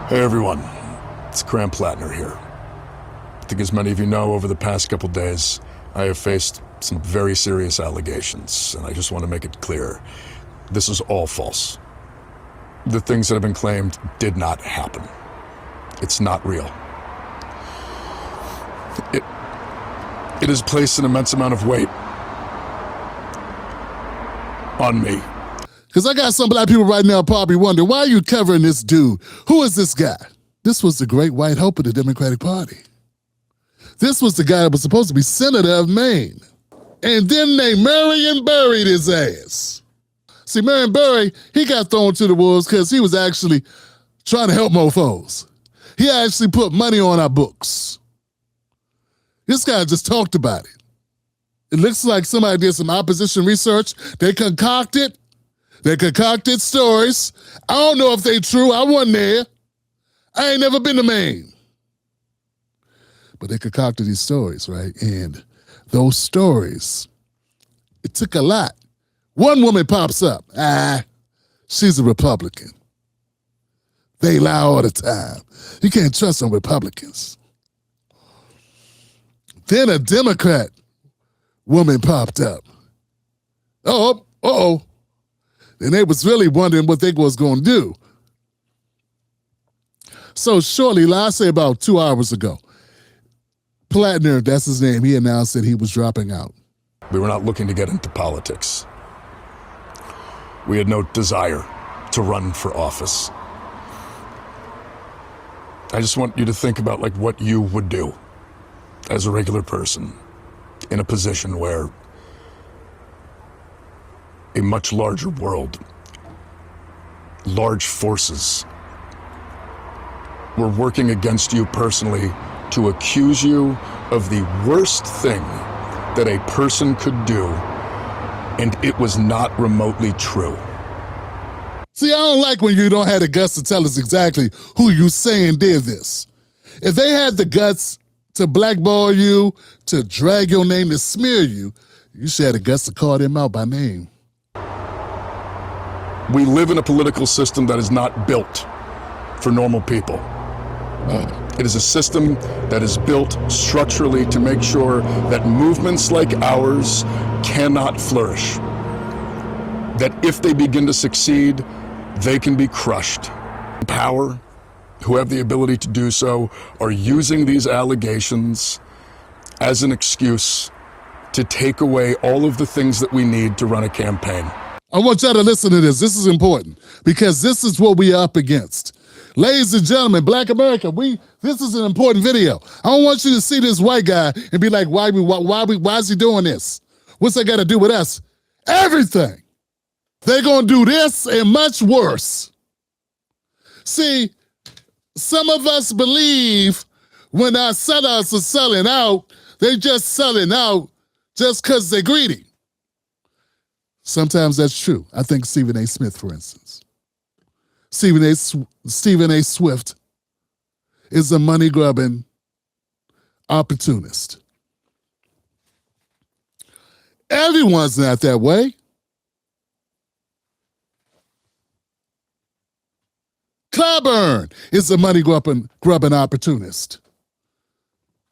Hey everyone, it's Graham Plattner here. I think as many of you know, over the past couple days, I have faced some very serious allegations, and I just want to make it clear, this is all false. The things that have been claimed did not happen. It's not real. It has placed an immense amount of weight on me. Because I got some black people right now probably wondering, why are you covering this dude? Who is this guy? This was the great white hope of the Democratic Party. This was the guy that was supposed to be senator of Maine. And then they Marion buried his ass. See, Marion Barry, he got thrown to the wolves because he was actually trying to help mofos. He actually put money on our books. This guy just talked about it. It looks like somebody did some opposition research. They concocted stories. I don't know if they true. I wasn't there. I ain't never been to Maine. But they concocted these stories, right? And those stories, it took a lot. One woman pops up. She's a Republican. They lie all the time. You can't trust on Republicans. Then a Democrat woman popped up. And they was really wondering what they was going to do. So shortly, I say about 2 hours ago, Plattner, that's his name, he announced that he was dropping out. We were not looking to get into politics. We had no desire to run for office. I just want you to think about like what you would do as a regular person in a position where a much larger world, large forces, were working against you personally to accuse you of the worst thing that a person could do, and it was not remotely true. See, I don't like when you don't have the guts to tell us exactly who you saying did this. If they had the guts to blackball you, to drag your name, to smear you, you should have the guts to call them out by name. We live in a political system that is not built for normal people. It is a system that is built structurally to make sure that movements like ours cannot flourish. That if they begin to succeed, they can be crushed. Power, who have the ability to do so, are using these allegations as an excuse to take away all of the things that we need to run a campaign. I want y'all to listen to this. This is important because this is what we are up against. Ladies and gentlemen, Black America, this is an important video. I don't want you to see this white guy and be like, why is he doing this? What's that got to do with us? Everything. They're going to do this and much worse. See, some of us believe when our sellouts are selling out, they're just selling out just because they're greedy. Sometimes that's true. I think Stephen A. Smith, for instance. Stephen A. Swift is a money-grubbing opportunist. Everyone's not that way. Clyburn is a money-grubbing opportunist.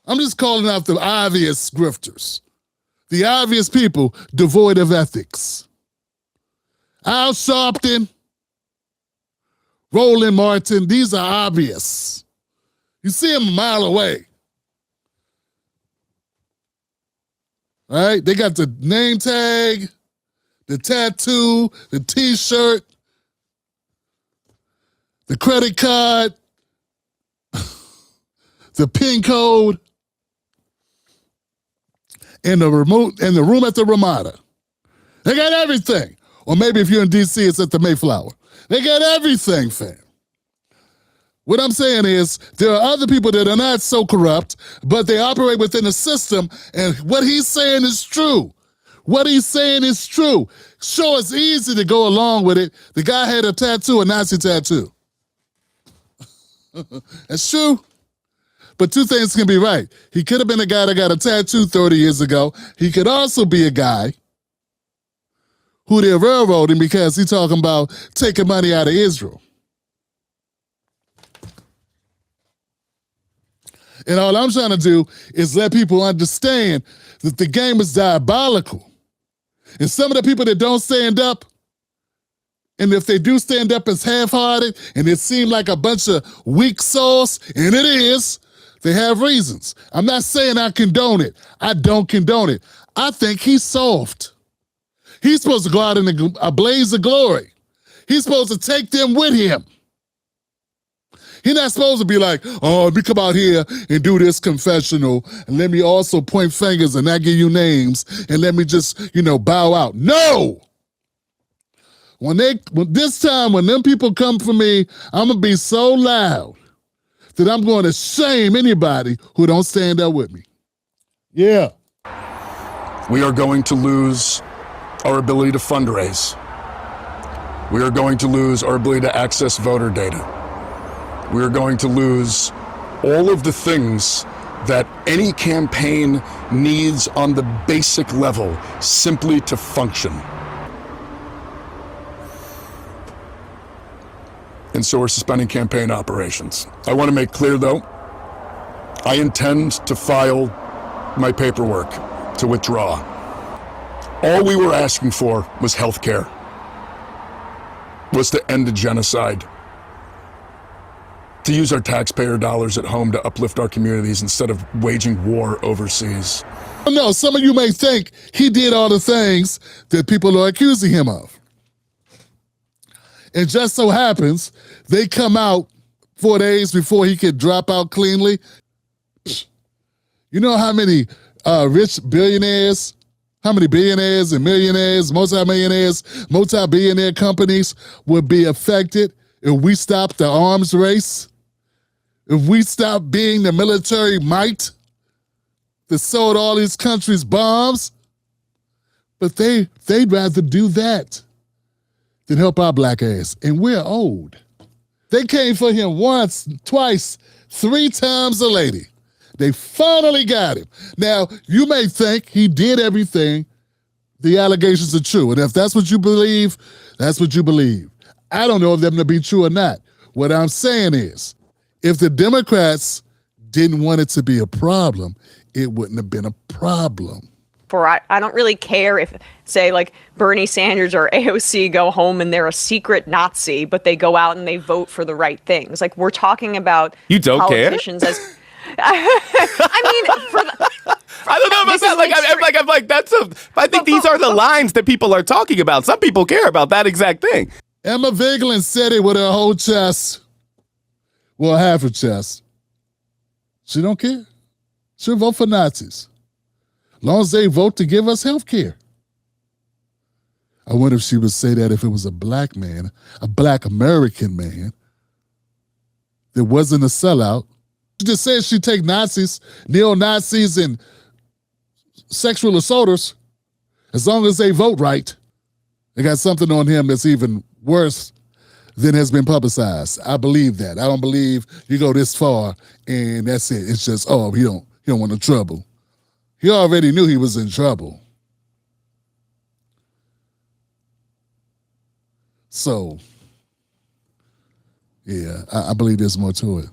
I'm just calling out the obvious grifters. The obvious people devoid of ethics. Al Sharpton, Roland Martin, these are obvious. You see them a mile away. All right, they got the name tag, the tattoo, the t-shirt, the credit card, the PIN code, and the room at the Ramada. They got everything. Or maybe if you're in DC, it's at the Mayflower. They got everything, fam. What I'm saying is there are other people that are not so corrupt, but they operate within the system, and what he's saying is true. What he's saying is true. Sure, it's easy to go along with it. The guy had a tattoo, a Nazi tattoo. That's true. But two things can be right. He could have been a guy that got a tattoo 30 years ago. He could also be a guy who they're railroading because he's talking about taking money out of Israel. And all I'm trying to do is let people understand that the game is diabolical. And some of the people that don't stand up, and if they do stand up, it's half-hearted, and it seems like a bunch of weak souls, and it is, they have reasons. I'm not saying I condone it. I don't condone it. I think he's soft. He's supposed to go out in a blaze of glory. He's supposed to take them with him. He's not supposed to be like, oh, let me come out here and do this confessional, and let me also point fingers and not give you names, and let me just, bow out. No! When them people come for me, I'm going to be so loud that I'm going to shame anybody who don't stand up with me. Yeah. We are going to lose our ability to fundraise. We are going to lose our ability to access voter data. We are going to lose all of the things that any campaign needs on the basic level simply to function. And so we're suspending campaign operations. I want to make clear, though, I intend to file my paperwork to withdraw. All we were asking for was health care, was to end a genocide, to use our taxpayer dollars at home to uplift our communities instead of waging war overseas. No, some of you may think he did all the things that people are accusing him of. And just so happens, they come out 4 days before he could drop out cleanly. You know how many rich billionaires, how many billionaires and millionaires, multimillionaires, multi-billionaire companies would be affected if we stop the arms race? If we stop being the military might that sold all these countries bombs? But they'd rather do that than help our black ass. And we're old. They came for him once, twice, 3 times a lady. They finally got him. Now, you may think he did everything. The allegations are true. And if that's what you believe, that's what you believe. I don't know if them to be true or not. What I'm saying is, if the Democrats didn't want it to be a problem, it wouldn't have been a problem. I don't really care if, say, like Bernie Sanders or AOC go home and they're a secret Nazi, but they go out and they vote for the right things. Like, we're talking about you don't politicians care? As I mean, I don't know about that. I'm like, I think these are the lines that people are talking about. Some people care about that exact thing. Emma Vigeland said it with her whole chest. Well, half her chest. She don't care. She'll vote for Nazis. As long as they vote to give us health care. I wonder if she would say that if it was a black man, a black American man, that wasn't a sellout. She just said she'd take Nazis, neo-Nazis, and sexual assaulters, as long as they vote right. They got something on him that's even worse than has been publicized. I believe that. I don't believe you go this far and that's it. It's just, oh, he don't want no trouble. He already knew he was in trouble. So, yeah, I believe there's more to it.